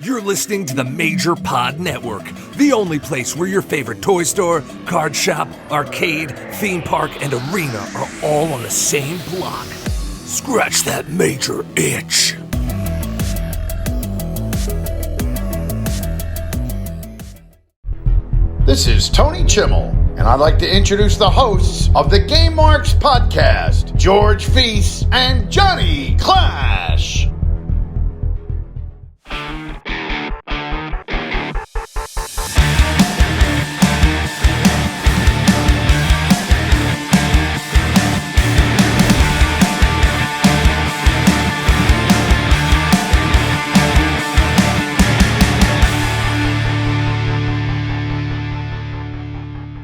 You're listening to the Major Pod Network, the only place where your favorite toy store, card shop, arcade, theme park, and arena are all on the same block. Scratch that major itch. This is Tony Chimmel, and I'd like to introduce the hosts of the Game Marks podcast, George Feis and Johnny Clash.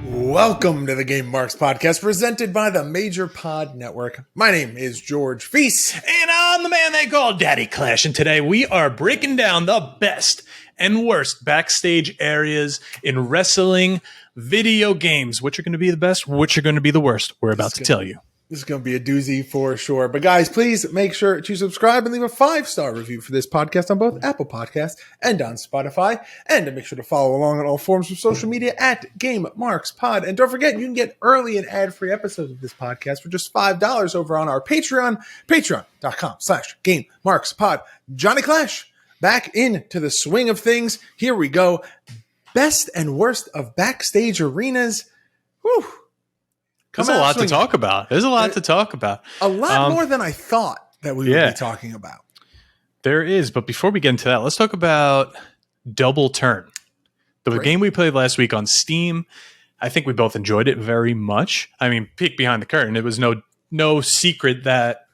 Welcome to the Game Marks podcast presented by the Major Pod Network. My name is George Feis. And I'm the man they call Daddy Clash. And today we are breaking down the best and worst backstage areas in wrestling video games. Which are going to be the best, which are going to be the worst. We're about to tell you. This is going to be a doozy for sure. But guys, please make sure to subscribe and leave a 5-star review for this podcast on both Apple Podcasts and on Spotify. And to make sure to follow along on all forms of social media at Game Marks Pod. And don't forget, you can get early and ad-free episodes of this podcast for just $5 over on our Patreon, patreon.com/Game Marks Pod. Johnny Clash, back into the swing of things. Here we go. Best and worst of backstage arenas. Whew. There's a lot to talk about. A lot more than I thought that we would be talking about. There is. But before we get into that, let's talk about Double Turn. The game we played last week on Steam. I think we both enjoyed it very much. I mean, peek behind the curtain. It was no secret that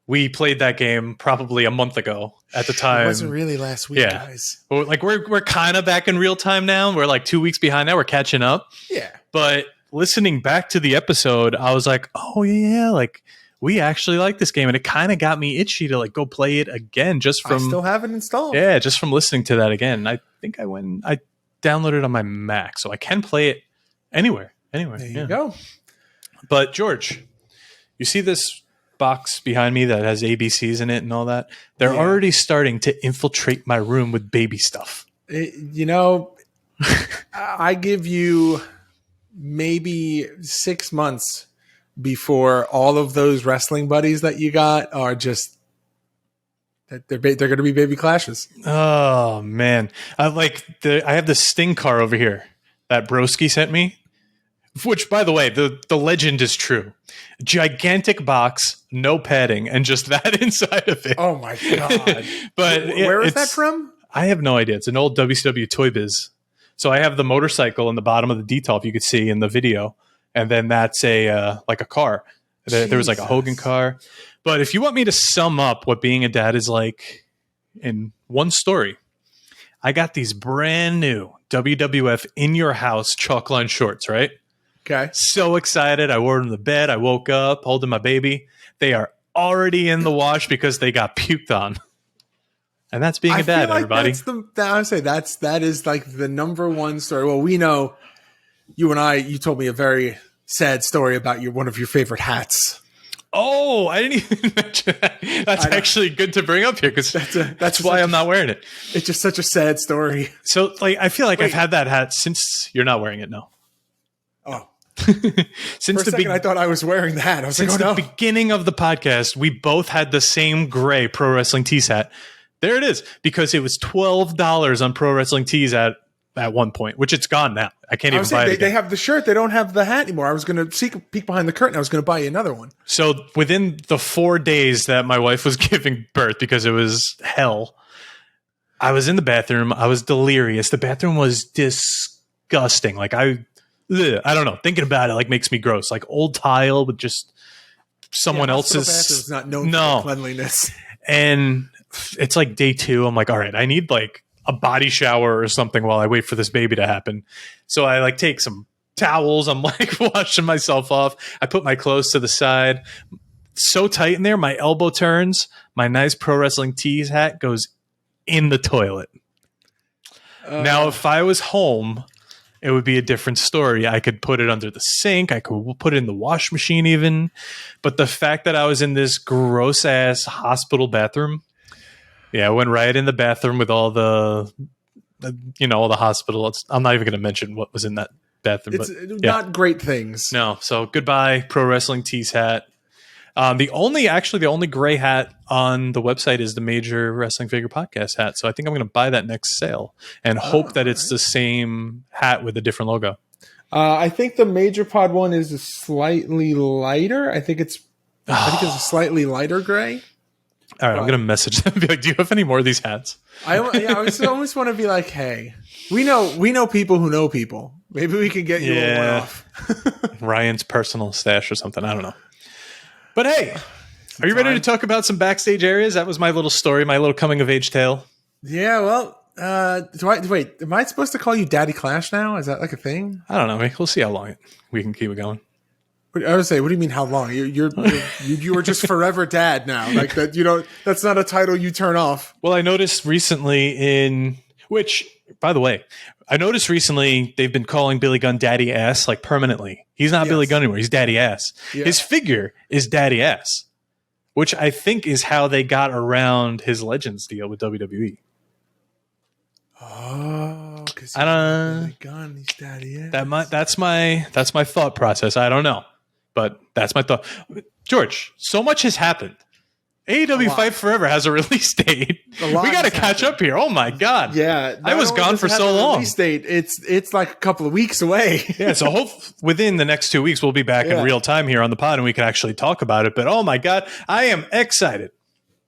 we played that game probably a month ago at the time. It wasn't really last week, guys. Like we're kind of back in real time now. We're like 2 weeks behind now. We're catching up. Yeah. But listening back to the episode, I was like, oh yeah, like we actually like this game, and it kind of got me itchy to like go play it again just from. I still have it installed. Yeah, just from listening to that again. I think I downloaded it on my Mac, so I can play it anywhere. There you go. But George, you see this box behind me that has ABCs in it and all that? They're already starting to infiltrate my room with baby stuff. I give you maybe 6 months before all of those wrestling buddies that you got are just they're going to be baby Clashes. Oh man, I have the Sting car over here that Broski sent me, which by the way, the legend is true. Gigantic box, no padding, and just that inside of it. Oh my god! But where is that from? I have no idea. It's an old WCW Toy Biz. So I have the motorcycle in the bottom of the detail, if you could see in the video, and then that's a car. There was like a Hogan car. But if you want me to sum up what being a dad is like in one story, I got these brand new WWF In Your House chalk line shorts, right? Okay. So excited. I wore them to bed. I woke up holding my baby. They are already in the wash because they got puked on. And that's being a dad, everybody. That is like the number one story. Well, we know you told me a very sad story about one of your favorite hats. Oh, I didn't even mention that. That's actually good to bring up here because that's why I'm not wearing it. It's just such a sad story. So I feel like I've had that hat since you're not wearing it now. Oh. Since For a second, I thought I was wearing the hat. I was like, the beginning of the podcast, we both had the same gray Pro Wrestling Tees hat. There it is, because it was $12 on Pro Wrestling Tees at one point, which it's gone now. I can't even buy it again. They have the shirt. They don't have the hat anymore. I was going to peek behind the curtain. I was going to buy you another one. So within the 4 days that my wife was giving birth, because it was hell, I was in the bathroom. I was delirious. The bathroom was disgusting. Like I don't know. Thinking about it like makes me gross. Like old tile with just someone else's. It's not known for cleanliness. And it's like day 2. I'm like, all right, I need like a body shower or something while I wait for this baby to happen. So I like take some towels. I'm like washing myself off. I put my clothes to the side. So tight in there, my elbow turns. My nice Pro Wrestling Tees hat goes in the toilet. Now, if I was home, it would be a different story. I could put it under the sink. I could put it in the wash machine even. But the fact that I was in this gross ass hospital bathroom, Yeah, I went right in the bathroom with all the all the hospital. I'm not even going to mention what was in that bathroom. It's but not great things. No, so goodbye, Pro Wrestling Tees hat. The only gray hat on the website is the Major Wrestling Figure Podcast hat. So I think I'm going to buy that next sale and hope that it's the same hat with a different logo. I think the Major Pod one is a slightly lighter. I think it's a slightly lighter gray. All right, I'm going to message them and be like, do you have any more of these hats? I almost want to be like, hey, we know people who know people. Maybe we can get you a one off. Ryan's personal stash or something. I don't know. But hey, are you ready to talk about some backstage areas? That was my little story, my little coming of age tale. Yeah, well, wait, am I supposed to call you Daddy Clash now? Is that like a thing? I don't know. We'll see how long we can keep it going. I would say, what do you mean how long? You are just forever dad now. Like that, that's not a title you turn off. Well, I noticed recently by the way, they've been calling Billy Gunn Daddy Ass like permanently. He's not Billy Gunn anymore. He's Daddy Ass. Yeah. His figure is Daddy Ass, which I think is how they got around his Legends deal with WWE. Oh, because Billy Gunn, he's Daddy Ass. That's my thought process. I don't know, but that's my thought. George, so much has happened. AEW Fight Forever has a release date. We got to catch up here. Oh my god! Yeah, I was gone for so long. Release date. It's like a couple of weeks away. Yeah, so within the next 2 weeks we'll be back in real time here on the pod and we can actually talk about it. But oh my god, I am excited.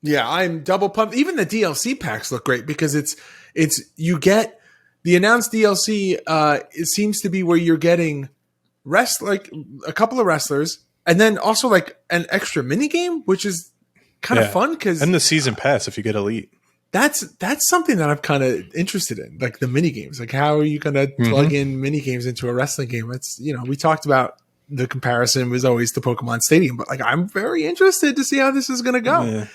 Yeah, I'm double pumped. Even the DLC packs look great because it's you get the announced DLC. It seems to be where you're getting like a couple of wrestlers and then also like an extra mini game, which is kind of fun because and the season pass if you get elite. That's something that I'm kind of interested in, like the mini games. Like, how are you going to plug in mini games into a wrestling game? It's we talked about the comparison was always the Pokemon Stadium, but like I'm very interested to see how this is going to go. Yeah.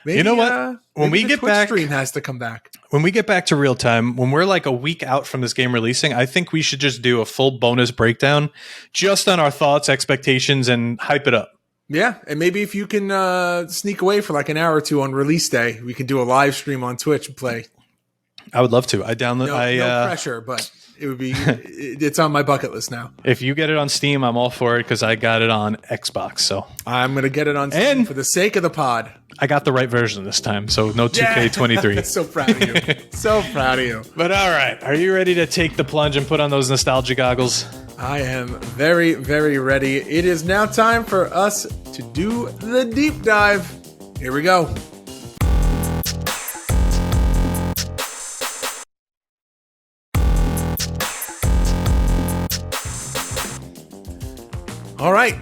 Maybe, you know what? When we get back, stream has to come back. When we get back to real time, when we're like a week out from this game releasing, I think we should just do a full bonus breakdown just on our thoughts, expectations, and hype it up. Yeah, and maybe if you can sneak away for like an hour or two on release day, we can do a live stream on Twitch and play. I would love to. No pressure, but it would be. It's on my bucket list now. If you get it on Steam, I'm all for it because I got it on Xbox. So I'm going to get it on Steam for the sake of the pod. I got the right version this time, so no 2K23. So proud of you. So proud of you. But all right, are you ready to take the plunge and put on those nostalgia goggles? I am very, very ready. It is now time for us to do the deep dive. Here we go. All right.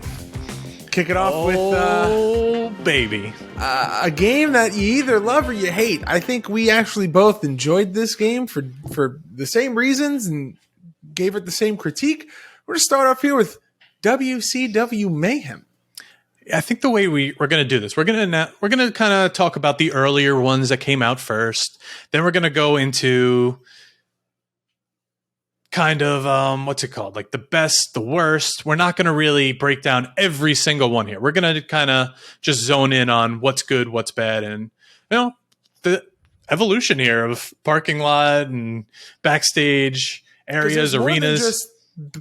Kick it off with baby. A game that you either love or you hate. I think we actually both enjoyed this game for the same reasons and gave it the same critique. We're going to start off here with WCW Mayhem. I think the way we're going to do this, we're going to kind of talk about the earlier ones that came out first. Then we're going to go into kind of what's it called, like the best, the worst. We're not going to really break down every single one here. We're going to kind of just zone in on what's good, what's bad, and the evolution here of parking lot and backstage areas, arenas.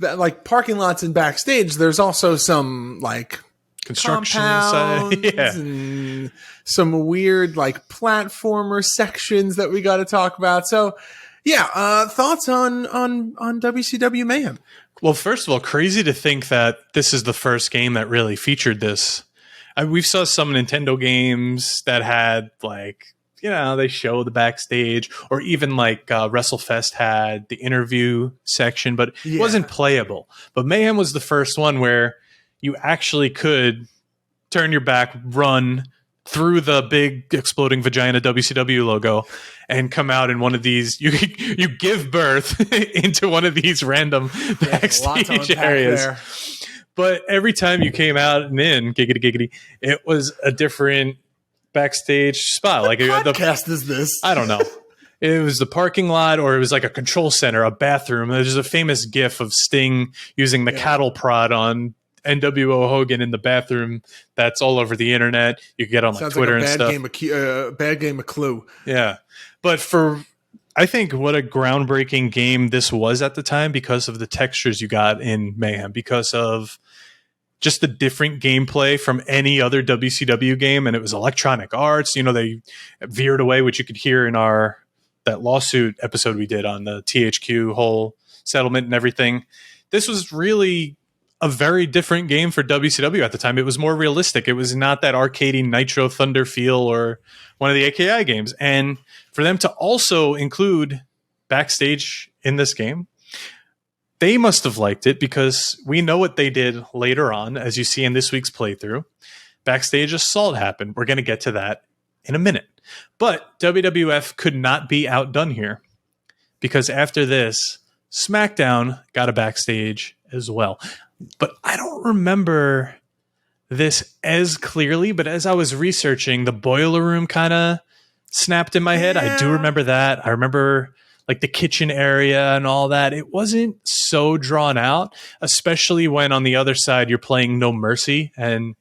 Like parking lots and backstage, there's also some like construction and some weird like platformer sections that we got to talk about. So thoughts on WCW Mayhem? Well, first of all, crazy to think that this is the first game that really featured this. We saw some Nintendo games that had like, they show the backstage, or even like WrestleFest had the interview section, but it wasn't playable. But Mayhem was the first one where you actually could turn your back, run through the big exploding vagina WCW logo, and come out in one of these. You give birth into one of these random backstage areas. There. But every time you came out and in, giggity giggity, it was a different backstage spot. What podcast is this? I don't know. It was the parking lot, or it was like a control center, a bathroom. There's a famous GIF of Sting using the cattle prod on NWO Hogan in the bathroom. That's all over the internet. You can get on like Sounds Twitter like a and stuff. bad game of Clue. Yeah. But I think what a groundbreaking game this was at the time because of the textures you got in Mayhem, because of just the different gameplay from any other WCW game. And it was Electronic Arts. They veered away, which you could hear in that lawsuit episode we did on the THQ whole settlement and everything. This was really a very different game for WCW at the time. It was more realistic. It was not that arcadey Nitro Thunder feel or one of the AKI games. And for them to also include Backstage in this game, they must have liked it, because we know what they did later on, as you see in this week's playthrough. Backstage assault happened. We're going to get to that in a minute. But WWF could not be outdone here, because after this, SmackDown got a Backstage as well. But I don't remember this as clearly, but as I was researching, the boiler room kind of snapped in my head. I do remember that. I remember like the kitchen area and all that. It wasn't so drawn out, especially when on the other side you're playing No Mercy. And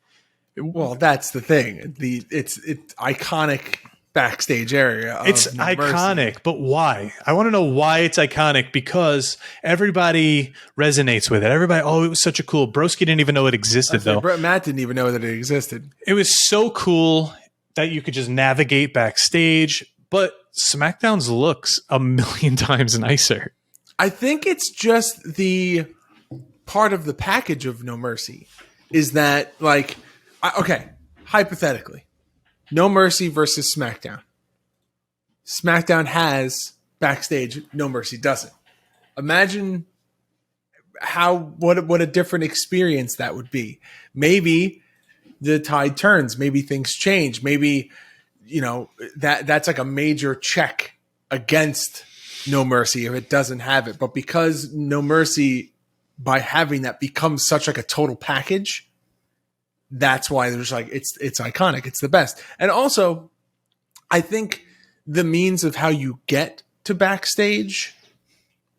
well, that's the thing. It's iconic Backstage area. It's No iconic, Mercy. but why? I want to know why it's iconic, because everybody resonates with it. Everybody, it was such a cool. Broski didn't even know it existed, though. Matt didn't even know that it existed. It was so cool that you could just navigate backstage, but SmackDown's looks a million times nicer. I think it's just the part of the package of No Mercy is that, like, okay, hypothetically, No Mercy versus SmackDown. SmackDown has Backstage, No Mercy doesn't. Imagine what a different experience that would be. Maybe the tide turns, maybe things change, maybe that's like a major check against No Mercy if it doesn't have it. But because No Mercy, by having that, becomes such like a total package, that's why there's like it's iconic. It's the best. And also, I think the means of how you get to Backstage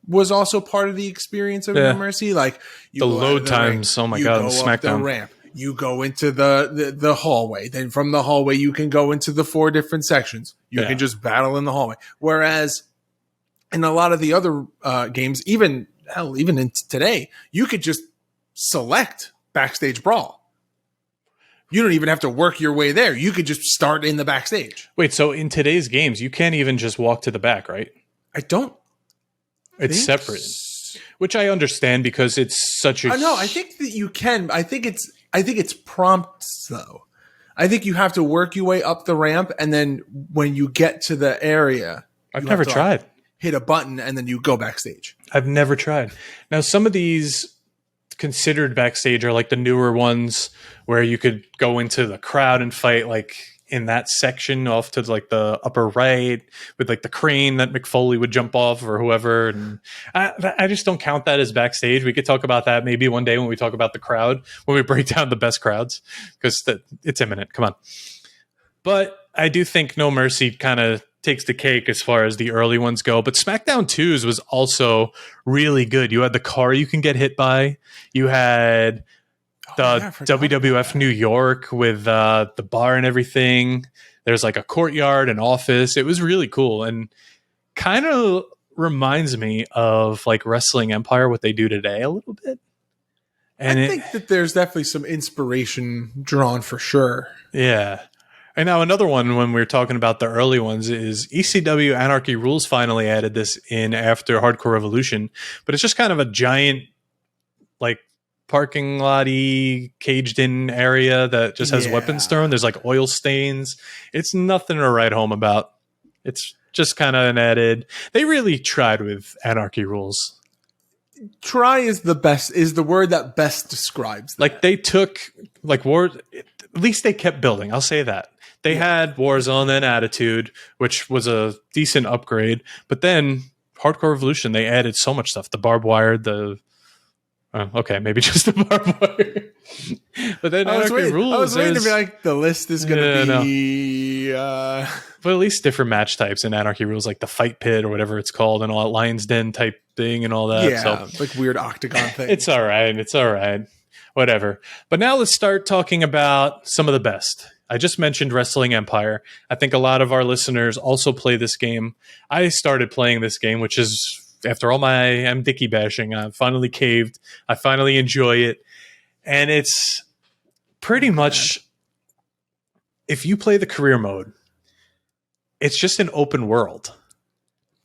was also part of the experience of No Mercy. Like the load times. Oh my God, SmackDown. The ramp. You go into the hallway. Then from the hallway, you can go into the 4 different sections. You can just battle in the hallway. Whereas in a lot of the other games, even in today, you could just select Backstage Brawl. You don't even have to work your way there. You could just start in the backstage. Wait, so in today's games, you can't even just walk to the back, right? I don't. It's separate, which I understand because it's such a. No, I think that you can. I think it's prompts though. I think you have to work your way up the ramp, and then when you get to the area, I've never tried. Hit a button, and then you go backstage. I've never tried. Now, some of these considered backstage are like the newer ones where you could go into the crowd and fight like in that section off to like the upper right with like the crane that McFoley would jump off or whoever. And I just don't count that as backstage. We could talk about that maybe one day when we talk about the crowd, when we break down the best crowds, because it's imminent. Come on. But I do think No Mercy kind of takes the cake as far as the early ones go. But SmackDown 2's was also really good. You had the car you can get hit by. You had the WWF New York with the bar and everything. There's like a courtyard, an office. It was really cool and kind of reminds me of like Wrestling Empire, what they do today a little bit. And I think that there's definitely some inspiration drawn for sure. Yeah. And now another one when we're talking about the early ones is ECW Anarchy Rules finally added this in after Hardcore Revolution, but it's just kind of a giant like parking lot-y caged in area that just has weapons thrown. There's like oil stains. It's nothing to write home about. It's just kind of an added. They really tried with Anarchy Rules. Try is the word that best describes that. Like they took like war. At least they kept building. I'll say that. They had Warzone and Attitude, which was a decent upgrade. But then Hardcore Revolution, they added so much stuff. The barbed wire, okay, maybe just the barbed wire. But then I was waiting to be like, the list is going to be... But at least different match types in Anarchy Rules, like the Fight Pit or whatever it's called, and all that Lion's Den type thing and all that. Yeah, like weird octagon thing. It's all right. whatever. But now let's start talking about some of the best. I just mentioned Wrestling Empire. I think a lot of our listeners also play this game. I started playing this game, which is, after all my M. Dickey bashing, I finally caved. I finally enjoy it. And it's pretty much, if you play the career mode, it's just an open world.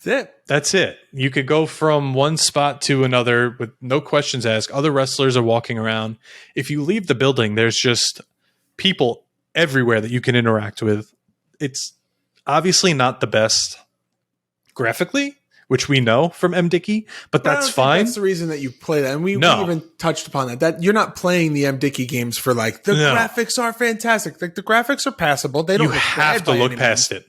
That's it. You could go from one spot to another with no questions asked. Other wrestlers are walking around. If you leave the building, there's just people everywhere that you can interact with. It's obviously not the best graphically, which we know from M. Dickey, but that's fine. That's the reason that you play that. And we even touched upon that. That you're not playing the M. Dickey games for like, the graphics are fantastic. Like the graphics are passable. They don't have to look past it.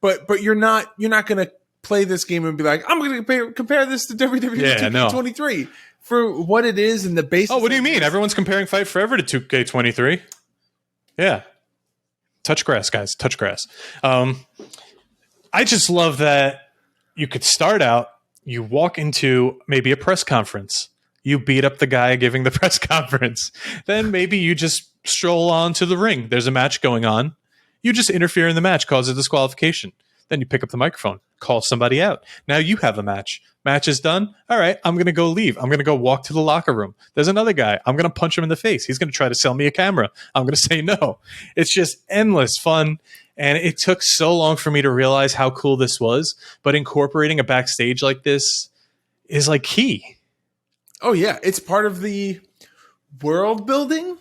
But you're not going to play this game and be like, I'm going to compare this to WWE 2K23 for what it is and the basis. Oh, what do you mean? Everyone's comparing Fight Forever to 2K23. Yeah. Touch grass, guys. Touch grass. I just love that you could start out, you walk into maybe a press conference. You beat up the guy giving the press conference. Then maybe you just stroll on to the ring. There's a match going on. You just interfere in the match, cause a disqualification. Then you pick up the microphone, call somebody out. Now you have a match. Match is done. All right, I'm going to go leave. I'm going to go walk to the locker room. There's another guy. I'm going to punch him in the face. He's going to try to sell me a camera. I'm going to say no. It's just endless fun. And it took so long for me to realize how cool this was. But incorporating a backstage like this is like key. Oh, yeah. It's part of the world building,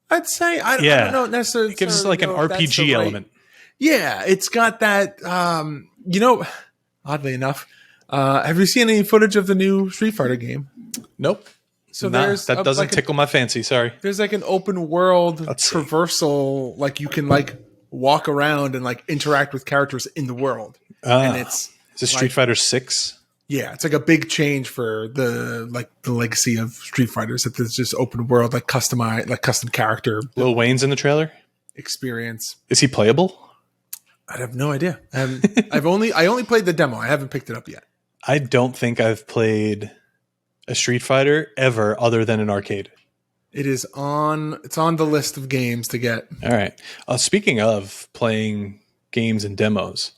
I'd say. I don't know necessarily. It gives us like an RPG element. Yeah, it's got that, oddly enough, have you seen any footage of the new Street Fighter game? Nope. So that doesn't tickle my fancy, sorry. There's like an open world traversal, like you can like walk around and like interact with characters in the world. And is it Street Fighter 6? Yeah, it's like a big change for the legacy of Street Fighters, that there's just open world, like customized, like custom character. Lil Wayne's in the trailer? Experience. Is he playable? I have no idea. I only played the demo. I haven't picked it up yet. I don't think I've played a Street Fighter ever other than an arcade. It's on the list of games to get. All right. Speaking of playing games and demos,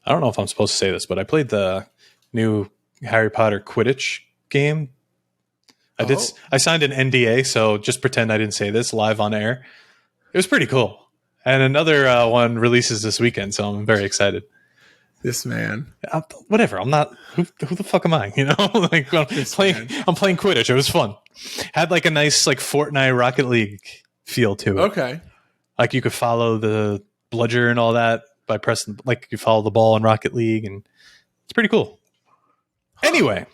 I don't know if I'm supposed to say this, but I played the new Harry Potter Quidditch game. I signed an NDA, so just pretend I didn't say this live on air. It was pretty cool. And another one releases this weekend, so I'm very excited. This man. Whatever. I'm not. Who the fuck am I? You know, like I'm playing Quidditch. It was fun. Had like a nice like Fortnite Rocket League feel to it. Okay. Like you could follow the bludger and all that by pressing. Like you follow the ball in Rocket League, and it's pretty cool. Anyway,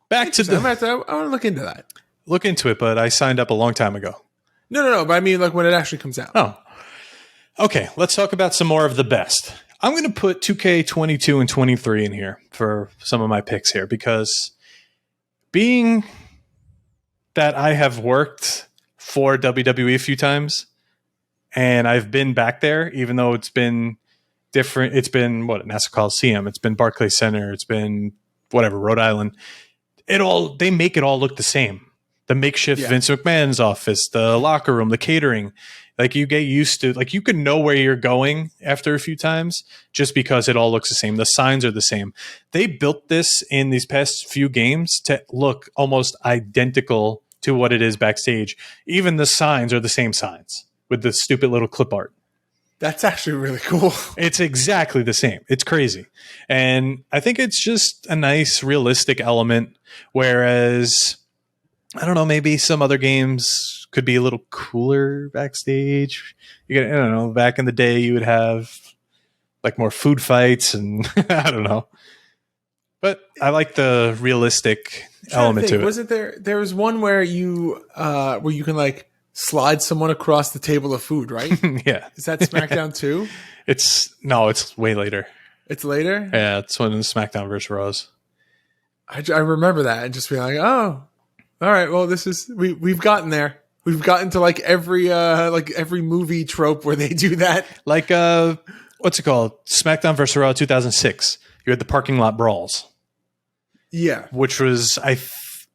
back to the. I want to look into that. Look into it, but I signed up a long time ago. No. But I mean, like when it actually comes out. Oh. Okay, let's talk about some more of the best. I'm going to put 2K22 and 23 in here for some of my picks here, because being that I have worked for WWE a few times and I've been back there, even though it's been different. It's been Nassau Coliseum. It's been Barclays Center. It's been whatever, Rhode Island. They make it all look the same. The makeshift Vince McMahon's office, the locker room, the catering. Like you get used to, like you can know where you're going after a few times just because it all looks the same. The signs are the same. They built this in these past few games to look almost identical to what it is backstage. Even the signs are the same signs with the stupid little clip art. That's actually really cool. It's exactly the same. It's crazy. And I think it's just a nice realistic element. Whereas, I don't know, maybe some other games could be a little cooler backstage. I don't know, back in the day you would have like more food fights and I don't know. But I like the realistic element to it. Wasn't there was one where you can like slide someone across the table of food, right? Yeah. Is that SmackDown 2? It's way later. It's later? Yeah, it's when SmackDown vs. Raws. I remember that and just being like, oh, all right, well, this is we've gotten there. We've gotten to like every movie trope where they do that. Like what's it called? SmackDown vs. Raw 2006. You had the parking lot brawls. Yeah. Which was,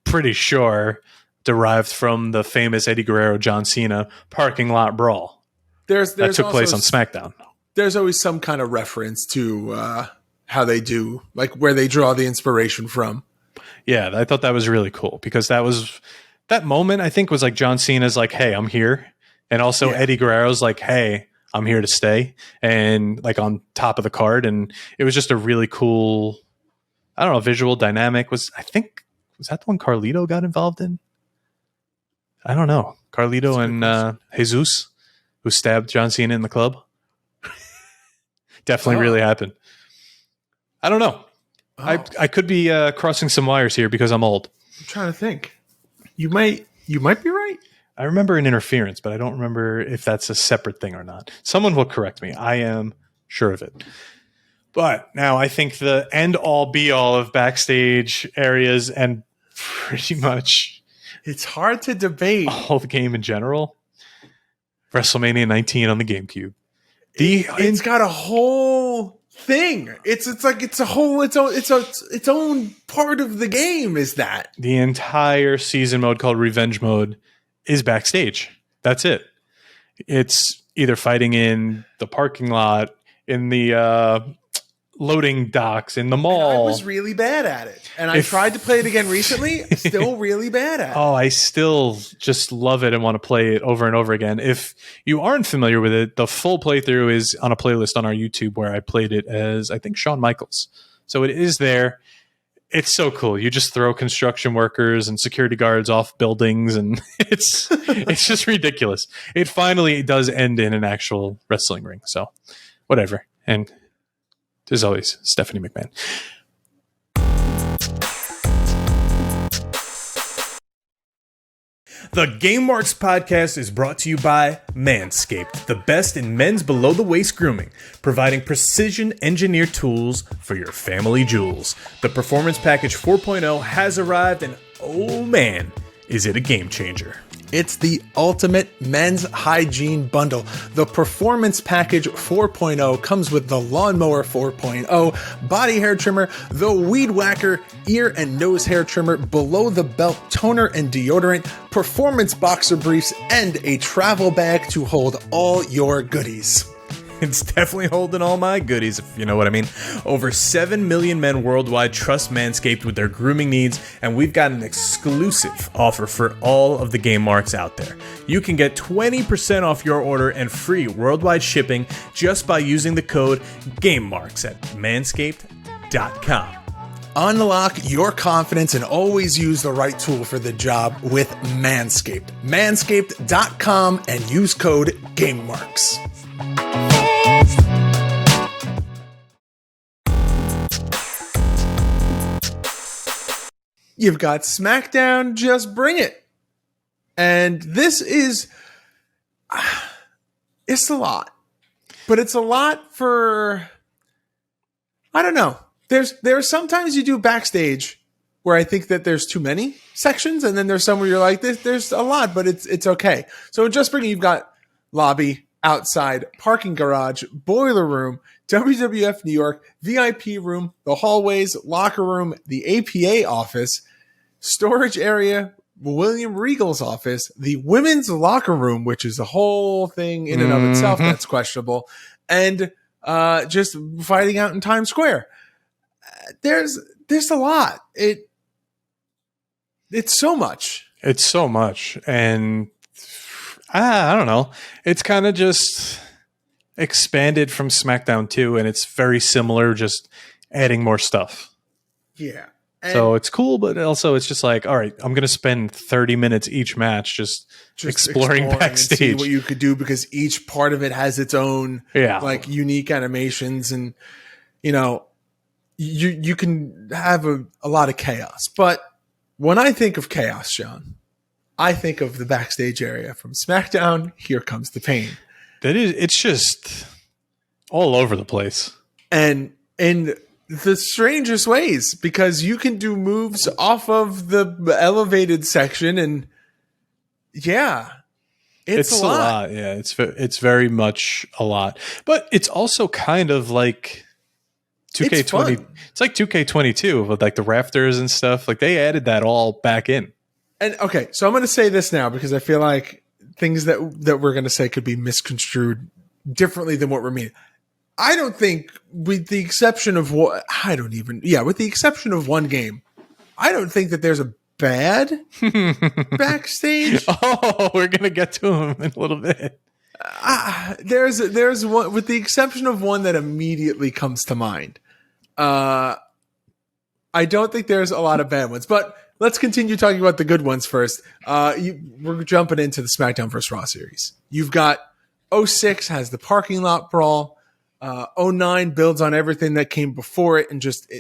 pretty sure, derived from the famous Eddie Guerrero John Cena parking lot brawl There's that took place on also SmackDown. there's always some kind of reference to how they do, like where they draw the inspiration from. Yeah, I thought that was really cool because that moment I think was like John Cena's like, hey, I'm here. And also Eddie Guerrero's like, hey, I'm here to stay. And like on top of the card. And it was just a really cool, I don't know, visual dynamic. Was that the one Carlito got involved in? I don't know. Carlito and Jesus, who stabbed John Cena in the club. Definitely really happened. I don't know. I could be crossing some wires here because I'm old. I'm trying to think. You might be right. I remember an interference, but I don't remember if that's a separate thing or not. Someone will correct me. I am sure of it. But now I think the end all be all of backstage areas and pretty much It's hard to debate. all the game in general. WrestleMania 19 on the GameCube. It's got a whole thing. It's its own part of the game. Is that The entire season mode called Revenge Mode is backstage. That's it. It's either fighting in the parking lot, in the loading docks, in the mall. I was really bad at it, and I tried to play it again recently. Still really bad at it. Oh, I still just love it and want to play it over and over again. If you aren't familiar with it, the full playthrough is on a playlist on our YouTube where I played it as, I think, Shawn Michaels. So it is there. It's so cool. You just throw construction workers and security guards off buildings, and it's just ridiculous. It finally does end in an actual wrestling ring. So whatever. And there's always Stephanie McMahon. The Game Marks podcast is brought to you by Manscaped, the best in men's below-the-waist grooming, providing precision-engineered tools for your family jewels. The Performance Package 4.0 has arrived, and oh man, is it a game changer. It's the ultimate men's hygiene bundle. The Performance Package 4.0 comes with the Lawnmower 4.0, body hair trimmer, the Weed Whacker, ear and nose hair trimmer, below the belt toner and deodorant, performance boxer briefs, and a travel bag to hold all your goodies. It's definitely holding all my goodies, if you know what I mean. Over 7 million men worldwide trust Manscaped with their grooming needs, and we've got an exclusive offer for all of the Game Marks out there. You can get 20% off your order and free worldwide shipping just by using the code GameMarks at manscaped.com. Unlock your confidence and always use the right tool for the job with Manscaped. Manscaped.com and use code GameMarks. You've got SmackDown, Just Bring It. And this is, it's a lot. But it's a lot for, I don't know. There's sometimes you do Backstage where I think that there's too many sections, and then there's some where you're like, there's a lot, but it's okay. So in Just Bring It, you've got lobby, outside, parking garage, boiler room, WWF New York, VIP room, the hallways, locker room, the APA office, storage area, William Regal's office, the women's locker room, which is a whole thing in and of itself that's questionable, and just fighting out in Times Square. There's a lot. It's so much. It's so much. And I don't know. It's kind of just expanded from SmackDown 2, and it's very similar, just adding more stuff. Yeah. So it's cool, but also it's just like, all right, I'm going to spend 30 minutes each match just exploring backstage. And see what you could do, because each part of it has its own like unique animations, and you know, you can have a lot of chaos. But when I think of chaos, Sean, I think of the backstage area from SmackDown. Here Comes the Pain. It's just all over the place. And in the strangest ways, because you can do moves off of the elevated section, and it's a lot. Yeah, it's very much a lot. But it's also kind of like 2K20. It's like 2K22 with like the rafters and stuff. Like they added that all back in. And okay, so I'm going to say this now because I feel like things that we're going to say could be misconstrued differently than what we're meaning. I don't think, with the exception of with the exception of one game, I don't think that there's a bad Backstage. Oh, we're gonna get to him in a little bit. There's one, with the exception of one that immediately comes to mind. I don't think there's a lot of bad ones, but let's continue talking about the good ones first. We're jumping into the SmackDown vs. Raw series. You've got 06 has the parking lot brawl. 09 builds on everything that came before it, and just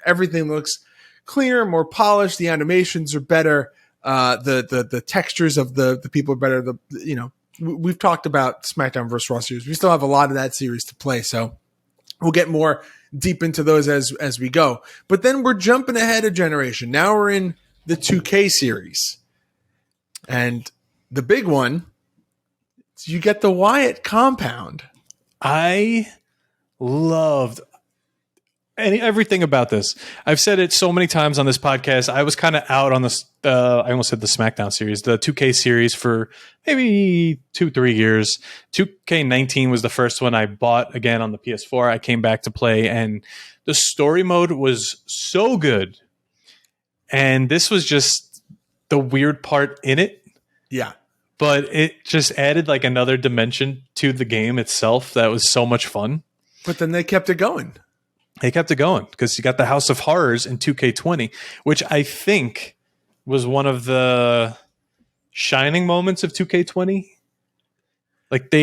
everything looks cleaner, more polished. The animations are better. The textures of the people are better. We've talked about SmackDown vs. Raw series. We still have a lot of that series to play, so we'll get more deep into those as we go. But then we're jumping ahead a generation. Now we're in the 2K series, and the big one, you get the Wyatt compound. I loved everything about this. I've said it so many times on this podcast. I was kind of out on this. I almost said the SmackDown series, the 2K series, for maybe 2-3 years. 2K19 was the first one I bought again on the PS4. I came back to play, and the story mode was so good. And this was just the weird part in it. Yeah. But it just added like another dimension to the game itself that was so much fun. But then they kept it going. They kept it going because you got the House of Horrors in 2K20, which I think was one of the shining moments of 2K20. Like,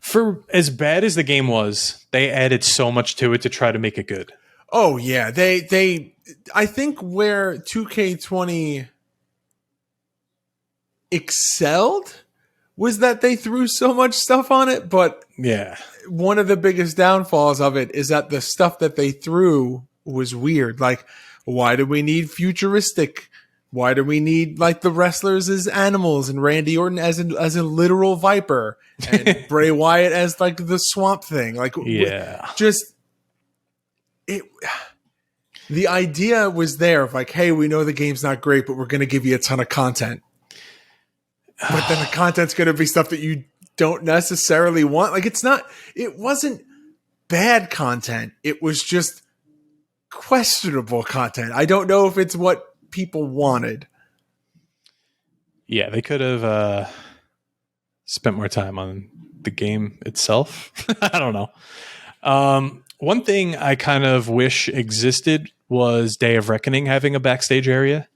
for as bad as the game was, they added so much to it to try to make it good. Oh yeah, I think where 2K20 excelled was that they threw so much stuff on it, but yeah, one of the biggest downfalls of it is that the stuff that they threw was weird. Like, why do we need futuristic? Why do we need like the wrestlers as animals and Randy Orton as a literal viper and Bray Wyatt as like the Swamp Thing? Like, yeah, the idea was there of like, hey, we know the game's not great, but we're going to give you a ton of content. But then the content's going to be stuff that you don't necessarily want. Like, it wasn't bad content. It was just questionable content. I don't know if it's what people wanted. Yeah, they could have spent more time on the game itself. I don't know. One thing I kind of wish existed was Day of Reckoning having a backstage area.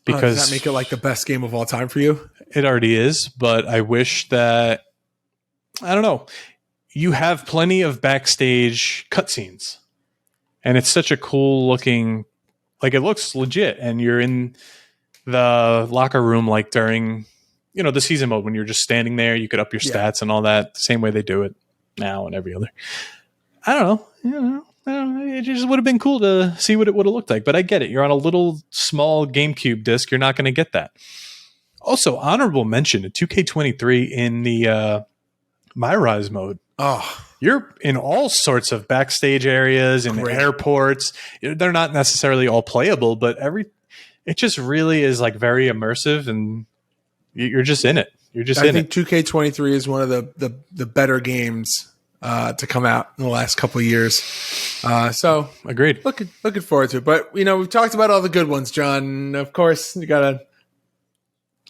Because does that make it like the best game of all time for you? It already is, but I wish that, I don't know, you have plenty of backstage cutscenes, and it's such a cool looking, like it looks legit, and you're in the locker room like during, the season mode when you're just standing there, you could up your stats and all that, the same way they do it now and every other. I don't know, it just would have been cool to see what it would have looked like, but I get it. You're on a little small GameCube disc. You're not going to get that. Also, honorable mention to 2K23 in the My Rise mode. Oh, you're in all sorts of backstage areas and airports. They're not necessarily all playable, but it just really is like very immersive, and you're just in it. You're just in it. I think 2K23 is one of the better games to come out in the last couple of years. So agreed. Looking forward to it. But we've talked about all the good ones, John. Of course, you gotta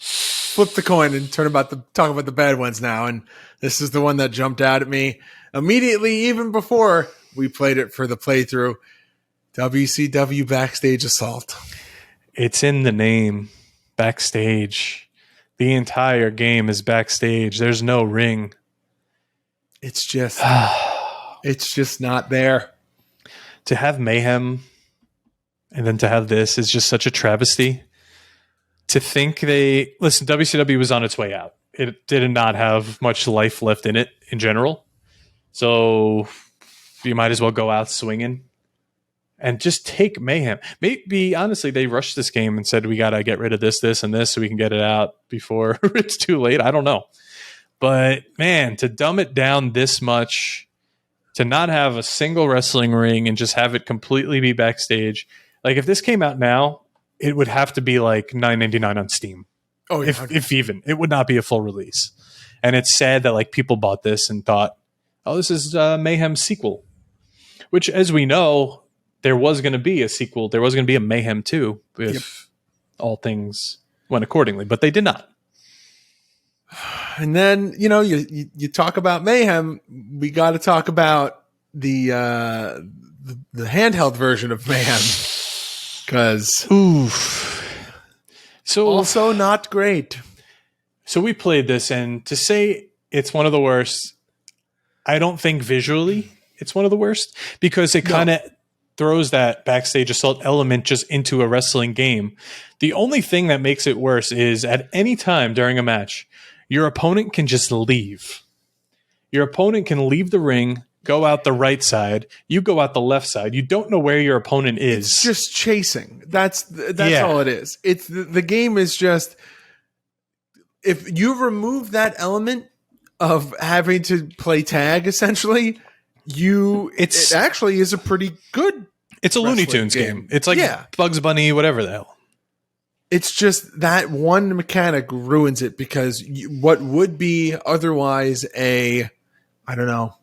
flip the coin and talk about the bad ones now. And this is the one that jumped out at me immediately, even before we played it for the playthrough. WCW Backstage Assault. It's in the name. Backstage. The entire game is backstage. There's no ring. It's just not there. To have Mayhem and then to have this is just such a travesty. To think WCW was on its way out. It did not have much life left in it in general. So you might as well go out swinging and just take Mayhem. Maybe, honestly, they rushed this game and said, we got to get rid of this, and this so we can get it out before it's too late. I don't know. But, man, to dumb it down this much, to not have a single wrestling ring and just have it completely be backstage. Like, if this came out now, it would have to be like $9.99 on Steam. Oh, yeah. If even. It would not be a full release. And it's sad that like people bought this and thought, oh, this is Mayhem's sequel. Which, as we know, there was going to be a sequel. There was going to be a Mayhem 2 if all things went accordingly, but they did not. And then, you talk about Mayhem, we got to talk about the handheld version of Mayhem, because so also not great. So we played this, and to say it's one of the worst, I don't think visually it's one of the worst, because it kind of throws that backstage assault element just into a wrestling game. The only thing that makes it worse is at any time during a match, your opponent can just leave. Your opponent can leave the ring, go out the right side. You go out the left side. You don't know where your opponent is. It's just chasing. That's all it is. It's the game is just, if you remove that element of having to play tag, essentially, it actually is a pretty good. It's a Looney Tunes game. It's like Bugs Bunny, whatever the hell. It's just that one mechanic ruins it, because what would be otherwise a, I don't know,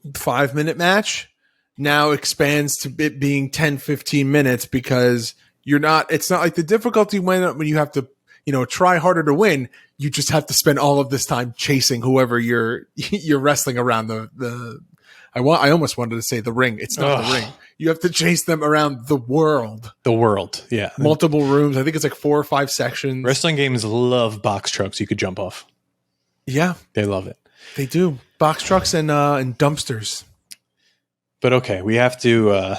5-minute match now expands to it being 10, 15 minutes, because it's not like the difficulty when you have to, try harder to win. You just have to spend all of this time chasing whoever you're wrestling around I almost wanted to say the ring. It's not the ring. You have to chase them around the world. The world, yeah. Multiple rooms. I think it's like 4 or 5 sections. Wrestling games love box trucks you could jump off. Yeah. They love it. They do. Box trucks and dumpsters. But okay, we have to...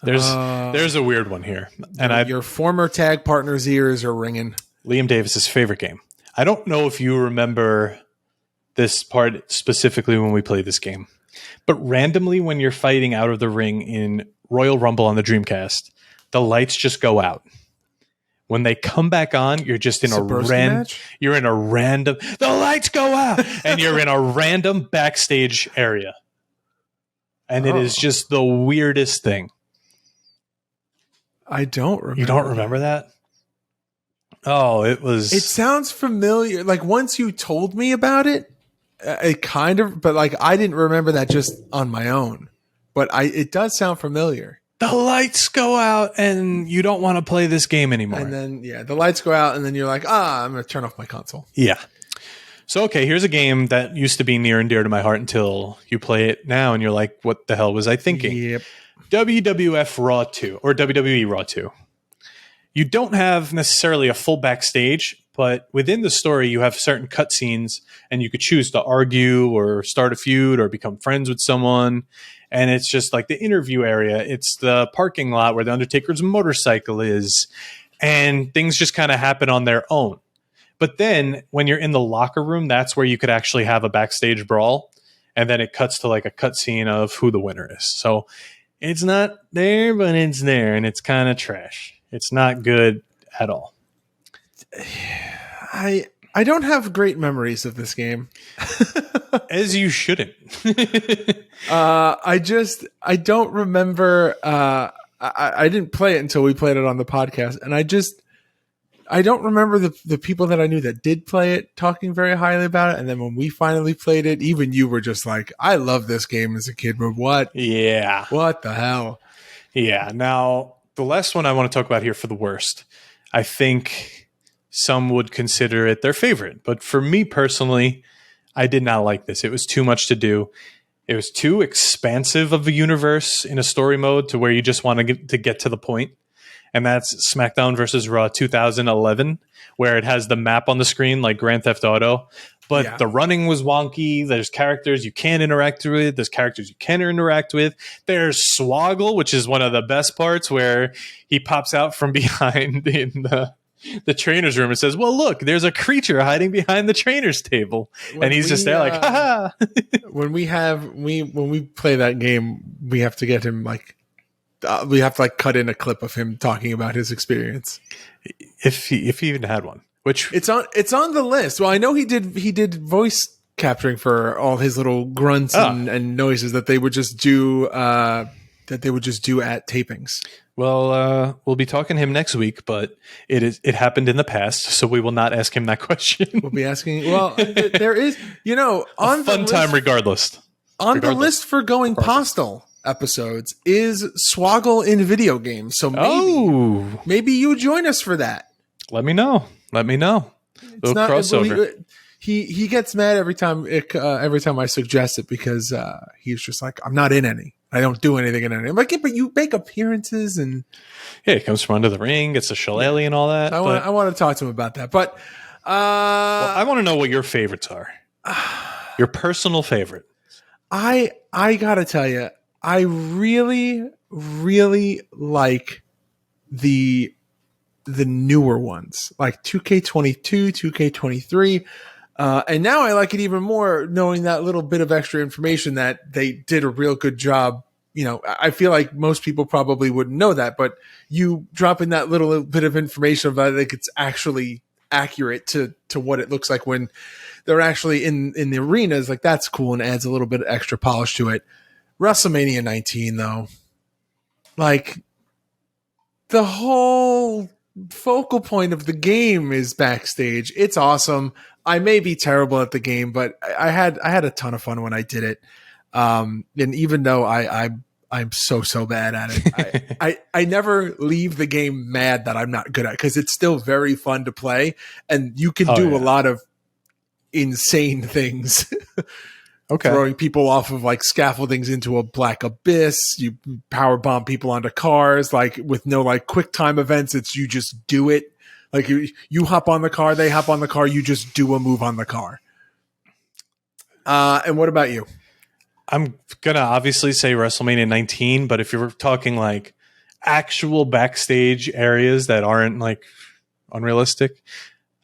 There's a weird one here. And your former tag partner's ears are ringing. Liam Davis's favorite game. I don't know if you remember this part specifically when we played this game, but randomly when you're fighting out of the ring in Royal Rumble on the Dreamcast, the lights just go out. When they come back on, you're just in you're in a random, the lights go out, and you're in a random backstage area. And it is just the weirdest thing. I don't remember. You don't remember that? Oh, it sounds familiar. Like, once you told me about it, it kind of, but like, I didn't remember that just on my own, but it does sound familiar. The lights go out and you don't want to play this game anymore. And then, the lights go out and then you're like, I'm going to turn off my console. Yeah. So, okay, here's a game that used to be near and dear to my heart until you play it now and you're like, what the hell was I thinking? Yep. WWF Raw 2 or WWE Raw 2. You don't have necessarily a full backstage, but within the story, you have certain cutscenes, and you could choose to argue or start a feud or become friends with someone. And it's just like the interview area. It's the parking lot where the Undertaker's motorcycle is, and things just kind of happen on their own. But then when you're in the locker room, that's where you could actually have a backstage brawl. And then it cuts to like a cutscene of who the winner is. So it's not there, but it's there, and it's kind of trash. It's not good at all. I don't have great memories of this game. As you shouldn't. I don't remember. I didn't play it until we played it on the podcast, and I don't remember the people that I knew that did play it talking very highly about it. And then when we finally played it, even you were just like, I love this game as a kid, but what? Yeah. What the hell? Yeah. Now, the last one I want to talk about here for the worst, I think some would consider it their favorite. But for me personally, I did not like this. It was too much to do. It was too expansive of a universe in a story mode to where you just want to get to the point. And that's SmackDown versus Raw 2011, where it has the map on the screen like Grand Theft Auto. But the running was wonky. There's characters you can't interact with. There's characters you can interact with. There's Swoggle, which is one of the best parts, where he pops out from behind in the trainer's room and says, well, look, there's a creature hiding behind the trainer's table. And he's just there like, ha ha. When we play that game, we have to get him like, we have to like cut in a clip of him talking about his experience. If he even had one, which it's on the list. Well, I know he did voice capturing for all his little grunts and noises that they would just do that they would just do at tapings. Well, we'll be talking to him next week, but it happened in the past, so we will not ask him that question. We'll be asking. Well, there is, on A fun time regardless. On the list for going postal episodes is Swoggle in video games. So maybe you join us for that. Let me know. Little crossover. He gets mad every time I suggest it because he's just like, I'm not in any. I don't do anything in any. I'm like, yeah, but you make appearances and he comes from under the ring, gets a shillelagh and all that. I want to talk to him about that. But I want to know what your favorites are. Your personal favorite. I gotta tell you, I really, really like the newer ones, like 2K22, 2K23. And now I like it even more knowing that little bit of extra information that they did a real good job. I feel like most people probably wouldn't know that, but you dropping that little bit of information about it, like it's actually accurate to what it looks like when they're actually in the arenas. Like that's cool and adds a little bit of extra polish to it. WrestleMania 19 though, like the whole focal point of the game is Backstage. It's awesome. I may be terrible at the game, but I had a ton of fun when I did it. And even though I'm so bad at it, I never leave the game mad that I'm not good at it because it's still very fun to play and you can do a lot of insane things. Okay. Throwing people off of like scaffoldings into a black abyss. You power bomb people onto cars, like with no like quick time events. It's you just do it. Like you hop on the car, they hop on the car. You just do a move on the car. And what about you? I'm gonna obviously say WrestleMania 19, but if you're talking like actual backstage areas that aren't like unrealistic,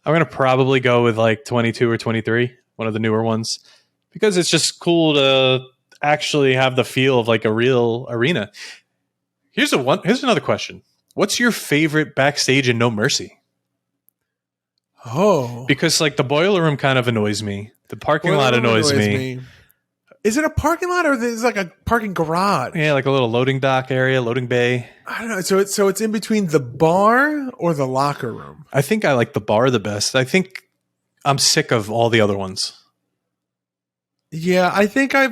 I'm gonna probably go with like 22 or 23, one of the newer ones. Because it's just cool to actually have the feel of like a real arena. Here's another question. What's your favorite backstage in No Mercy? Oh. Because like the boiler room kind of annoys me. The parking lot annoys me. Is it a parking lot or is it like a parking garage? Yeah, like a little loading dock area, loading bay. I don't know. So it's in between the bar or the locker room? I think I like the bar the best. I think I'm sick of all the other ones. Yeah, I think I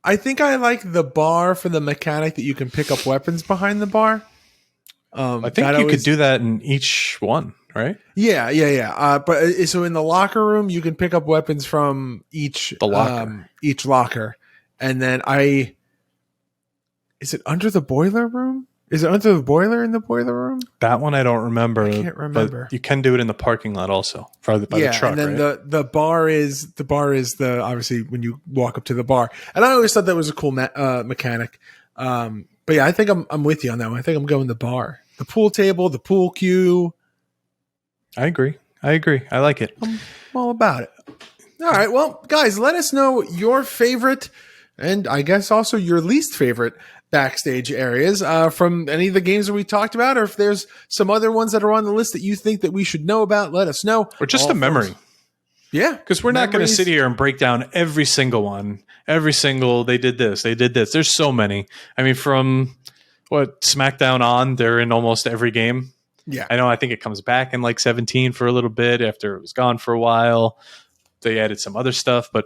like the bar for the mechanic that you can pick up weapons behind the bar. I think you could do that in each one, right? Yeah. But so in the locker room, you can pick up weapons from each locker, and then is it under the boiler room? Is it under the boiler in the boiler room? That one I don't remember. I can't remember. But you can do it in the parking lot also, by the truck. And then right? the bar is the obviously when you walk up to the bar. And I always thought that was a cool mechanic. But yeah, I think I'm with you on that one. I think I'm going the bar, the pool table, the pool cue. I agree. I like it. I'm all about it. All right, well, guys, let us know your favorite and I guess also your least favorite backstage areas from any of the games that we talked about, or if there's some other ones that are on the list that you think that we should know about, let us know. Or just a memory. Yeah. Because we're not going to sit here and break down every single one. They did this. There's so many. I mean, from SmackDown on, they're in almost every game. Yeah. I think it comes back in like 17 for a little bit after it was gone for a while. They added some other stuff, but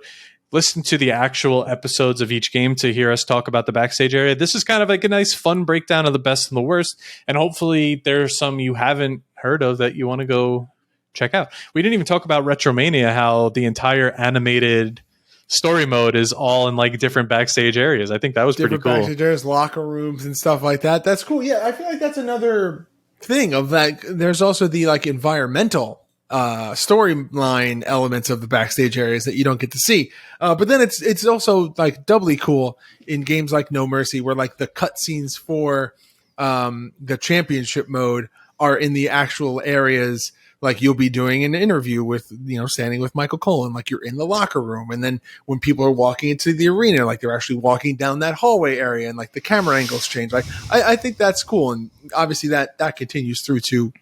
listen to the actual episodes of each game to hear us talk about the backstage area. This is kind of like a nice fun breakdown of the best and the worst. And hopefully there's some you haven't heard of that you want to go check out. We didn't even talk about Retromania, how the entire animated story mode is all in like different backstage areas. I think that was pretty cool. Backstage areas, locker rooms and stuff like that. That's cool. Yeah. I feel like that's another thing of that. There's also the like environmental storyline elements of the backstage areas that you don't get to see. But then it's also like doubly cool in games like No Mercy, where like the cutscenes for the championship mode are in the actual areas. Like you'll be doing an interview with, standing with Michael Cole, and like you're in the locker room. And then when people are walking into the arena, like they're actually walking down that hallway area and like the camera angles change. Like I think that's cool. And obviously that continues through to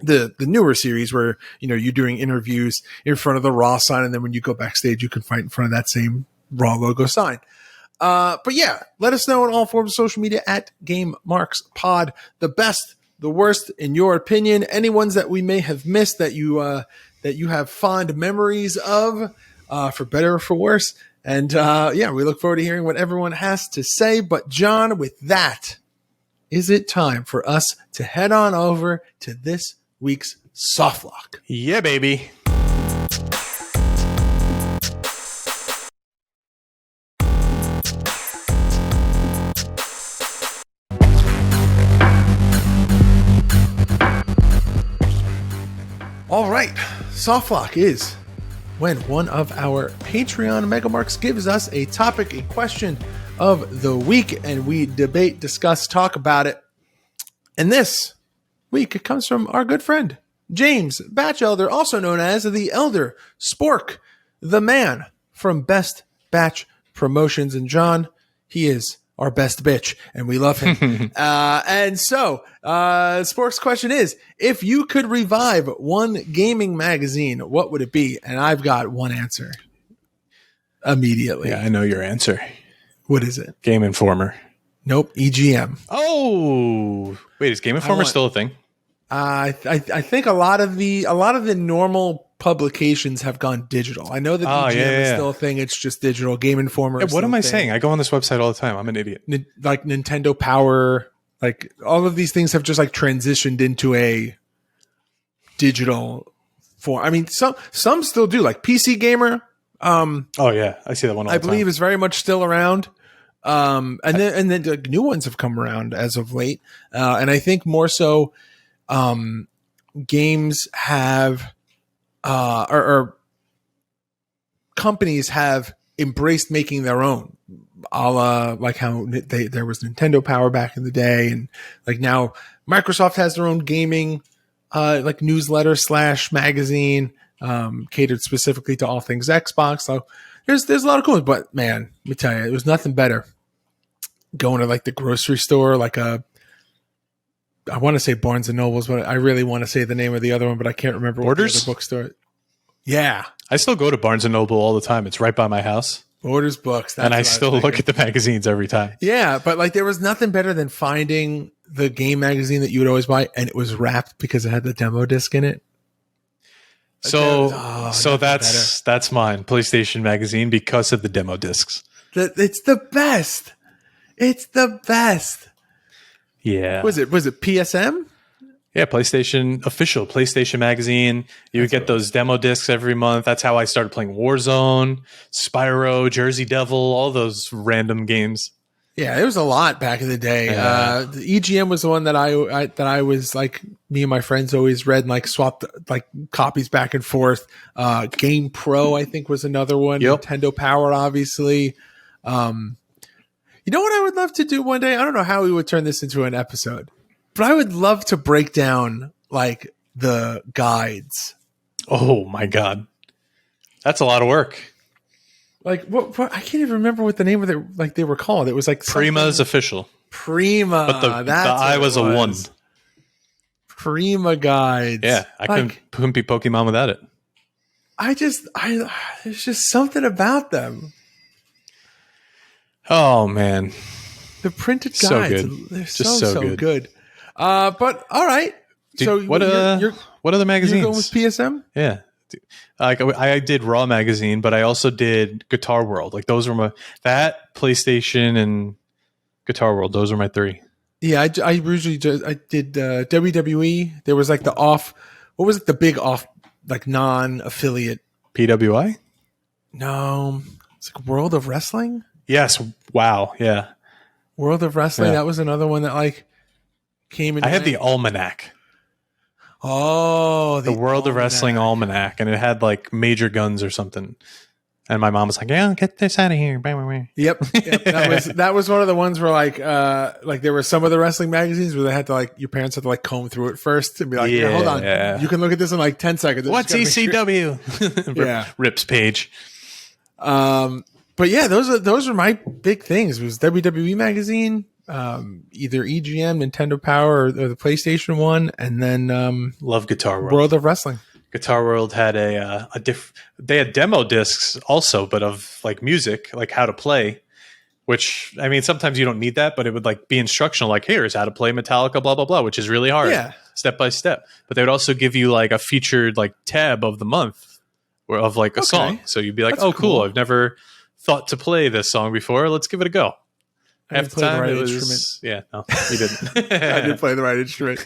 the newer series where, you're doing interviews in front of the Raw sign. And then when you go backstage, you can fight in front of that same Raw logo sign. But yeah, let us know on all forms of social media at Game Marks Pod. The best, the worst, in your opinion. Any ones that we may have missed that you have fond memories of, for better or for worse. And yeah, we look forward to hearing what everyone has to say. But John, with that, is it time for us to head on over to this week's Softlock? Yeah, baby. All right, Softlock is when one of our Patreon megamarks gives us a topic, a question of the week, and we debate, discuss, talk about it. And this week, it comes from our good friend, James Batchelder, also known as the Elder Spork, the man from Best Batch Promotions. And John, he is our best bitch, and we love him. And so, Spork's question is, if you could revive one gaming magazine, what would it be? And I've got one answer immediately. Yeah, I know your answer. What is it? Game Informer. Nope, EGM. Oh, wait, is Game Informer still a thing? I think a lot of the normal publications have gone digital. I know that EGM is still a thing. It's just digital. Game Informer. Yeah, what am I saying? I go on this website all the time. I'm an idiot. Like Nintendo Power, like all of these things have just like transitioned into a digital form. I mean, some still do. Like PC Gamer. Oh yeah, I see that one all the time. I believe is very much still around. And then the new ones have come around as of late. And I think more so, games have, or companies have embraced making their own, a la like how there was Nintendo Power back in the day. And like now Microsoft has their own gaming, like newsletter / magazine, catered specifically to all things Xbox. So there's a lot of cool ones, but man, let me tell you, it was nothing better going to like the grocery store, like I want to say Barnes and Nobles, but I really want to say the name of the other one, but I can't remember. Borders? What the other bookstore. Yeah. I still go to Barnes and Noble all the time. It's right by my house. Borders Books. And I still look at the magazines every time. Yeah, but like there was nothing better than finding the game magazine that you would always buy, and it was wrapped because it had the demo disc in it. So that's mine. PlayStation magazine, because of the demo discs. It's the best. It's the best. Yeah. Was it PSM? Yeah, PlayStation, official PlayStation magazine. You would get those demo discs every month. That's how I started playing Warzone, Spyro, Jersey Devil, all those random games. Yeah, it was a lot back in the day. The EGM was the one that I was like, me and my friends always read and like swapped like copies back and forth. Game Pro, I think, was another one. Yep. Nintendo Power, obviously. You know what I would love to do one day? I don't know how we would turn this into an episode, but I would love to break down like the guides. Oh my God. That's a lot of work. Like what I can't even remember what the name of it, like they were called. It was like Prima's official. Prima. But the I was a 1. Prima guides. Yeah, I couldn't be Pokemon without it. There's just something about them. Oh man, the printed guides, so good. They're just so good. But all right. Dude, so what other magazines? You're going with PSM? Yeah. Like I did Raw magazine, but I also did Guitar World. Like those were that PlayStation and Guitar World. Those are my 3. Yeah, I usually I did WWE. There was like the off. What was it? The big off, like non-affiliate. PWI? No, it's like World of Wrestling. Yes. Wow. Yeah. World of Wrestling. Yeah. That was another one that like came in. I had the Almanac. Oh, the World of Wrestling Almanac, and it had like Major Guns or something. And my mom was like, "Yeah, get this out of here." Yep. That was one of the ones where like there were some of the wrestling magazines where they had to like your parents had to like comb through it first and be like, "Yeah, hold on, you can look at this in like 10 seconds." What's ECW? Yeah, Rips page. But yeah, those are my big things. It was WWE magazine, either EGM, Nintendo Power, or the PlayStation one, and then love Guitar World. World of Wrestling. Guitar World had they had demo discs also, but of like music, like how to play. which, I mean, sometimes you don't need that, but it would like be instructional, like, here's how to play Metallica, blah, blah, blah, which is really hard. Yeah. Step by step. But they would also give you like a featured like tab of the month or of like a song. So you'd be like, That's oh, cool. cool. I've never thought to play this song before. Let's give it a go. I Half didn't the play the time right it was, instrument. yeah, no, you didn't. I did play the right instrument.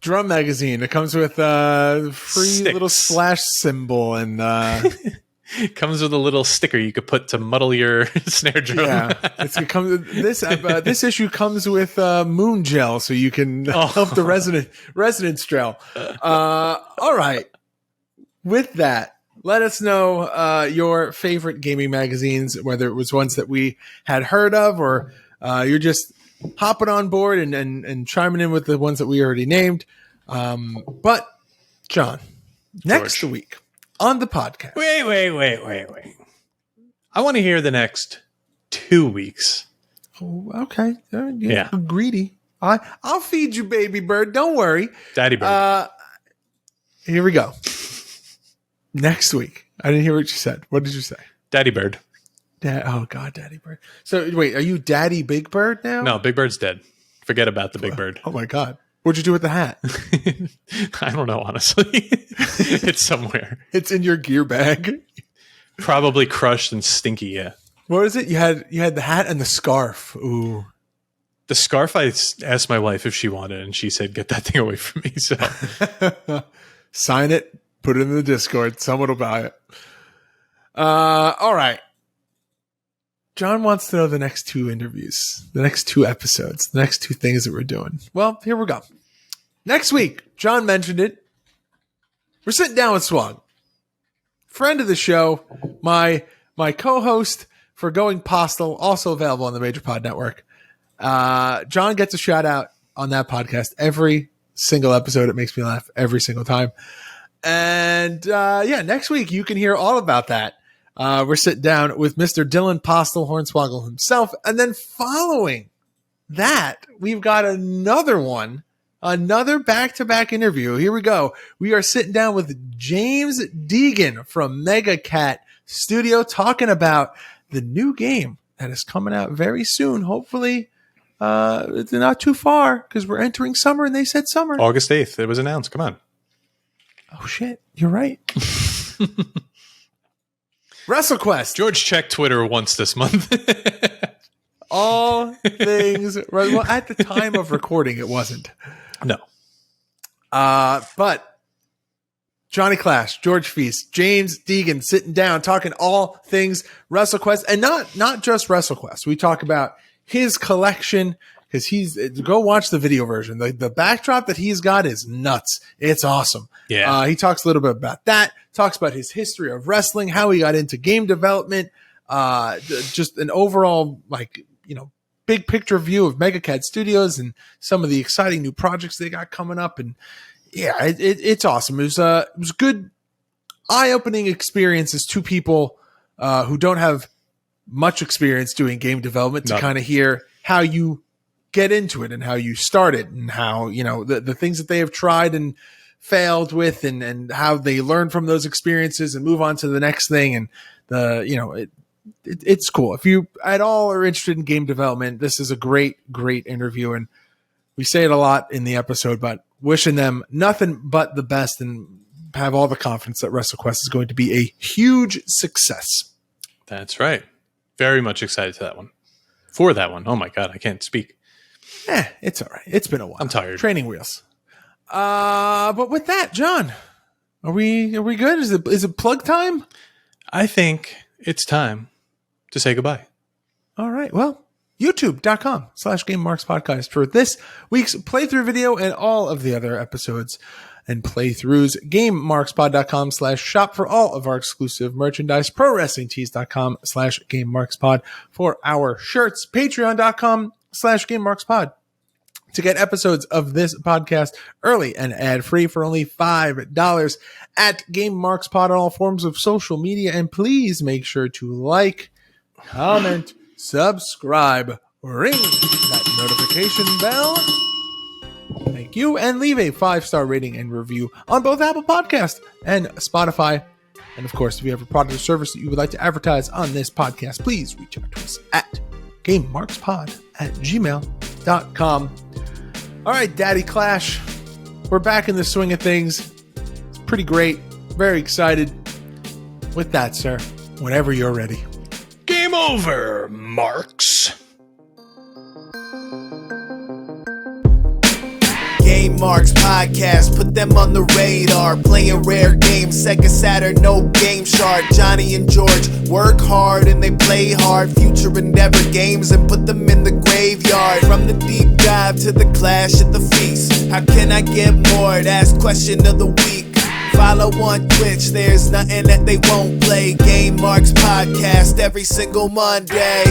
Drum magazine. It comes with a free Sticks. little slash symbol and It comes with a little sticker you could put to muddle your snare drum. yeah. It comes. This issue comes with moon gel, so you can help the resonance gel. All right. With that, let us know your favorite gaming magazines, whether it was ones that we had heard of or you're just hopping on board and chiming in with the ones that we already named. But, John, next week on the podcast. Wait. I want to hear the next 2 weeks. Oh, okay. Yeah. Greedy. I'll feed you, baby bird. Don't worry. Daddy Bird. Here we go. Next week. I didn't hear what you said. What did you say? Daddy Bird. Oh, God, Daddy Bird. So, wait, are you Daddy Big Bird now? No, Big Bird's dead. Forget about the Big Bird. Oh, my God. What'd you do with the hat? I don't know, honestly. It's somewhere. It's in your gear bag. Probably crushed and stinky, yeah. What is it? You had the hat and the scarf. Ooh. The scarf, I asked my wife if she wanted, and she said, get that thing away from me. So Sign it. Put it in the Discord. Someone will buy it. All right. John wants to know the next 2 interviews, the next 2 episodes, the next 2 things that we're doing. Well, here we go. Next week, John mentioned it. We're sitting down with Swag, friend of the show, my co-host for Going Postal, also available on the Major Pod Network. John gets a shout out on that podcast every single episode. It makes me laugh every single time. And next week you can hear all about that. We're sitting down with Mr. Dylan Postel Hornswoggle himself. And then following that, we've got another back-to-back interview. Here we go. We are sitting down with James Deegan from Mega Cat Studio talking about the new game that is coming out very soon. Hopefully, it's not too far because we're entering summer and they said summer. August 8th, it was announced. Come on. Oh, shit. You're right. WrestleQuest. George checked Twitter once this month. All things. Well, at the time of recording, it wasn't. No. But Johnny Clash, George Feis, James Deegan sitting down talking all things WrestleQuest, and not just WrestleQuest. We talk about his collection because go watch the video version. The backdrop that he's got is nuts. It's awesome. Yeah. He talks a little bit about that. Talks about his history of wrestling, how he got into game development, just an overall big picture view of Mega Cat Studios and some of the exciting new projects they got coming up. And yeah, it's awesome. It was good, eye-opening experience as 2 people who don't have much experience doing game development to kind of hear how you get into it and how you started and how, the things that they have tried and failed with and how they learn from those experiences and move on to the next thing. And it's cool. If you at all are interested in game development, this is a great interview. And we say it a lot in the episode, but wishing them nothing but the best and have all the confidence that WrestleQuest is going to be a huge success. That's right. Very much excited for that one. Oh my God, I can't speak. It's all right. It's been a while. I'm tired. Training wheels. But with that, John, are we good? Is it plug time? I think it's time to say goodbye. All right. Well, youtube.com/GameMarksPodcast for this week's playthrough video and all of the other episodes and playthroughs. GameMarksPod.com/shop for all of our exclusive merchandise. ProWrestlingTees.com/GameMarksPod for our shirts. Patreon.com/GameMarksPod to get episodes of this podcast early and ad-free for only $5 at Game Marks Pod on all forms of social media. And please make sure to like, comment, subscribe, ring that notification bell. Thank you. And leave a 5-star rating and review on both Apple Podcasts and Spotify. And of course, if you have a product or service that you would like to advertise on this podcast, please reach out to us at gamemarkspod@gmail.com. All right, Daddy Clash, we're back in the swing of things. It's pretty great. Very excited. With that, sir, whenever you're ready. Game over, Marks. Game Marks Podcast, put them on the radar. Playing rare games, Sega Saturn, no Game Shark. Johnny and George work hard and they play hard. Future endeavor games and put them in the graveyard. From the deep dive to the clash at the feast. How can I get more? That's question of the week. Follow on Twitch, there's nothing that they won't play. Game Marks Podcast every single Monday.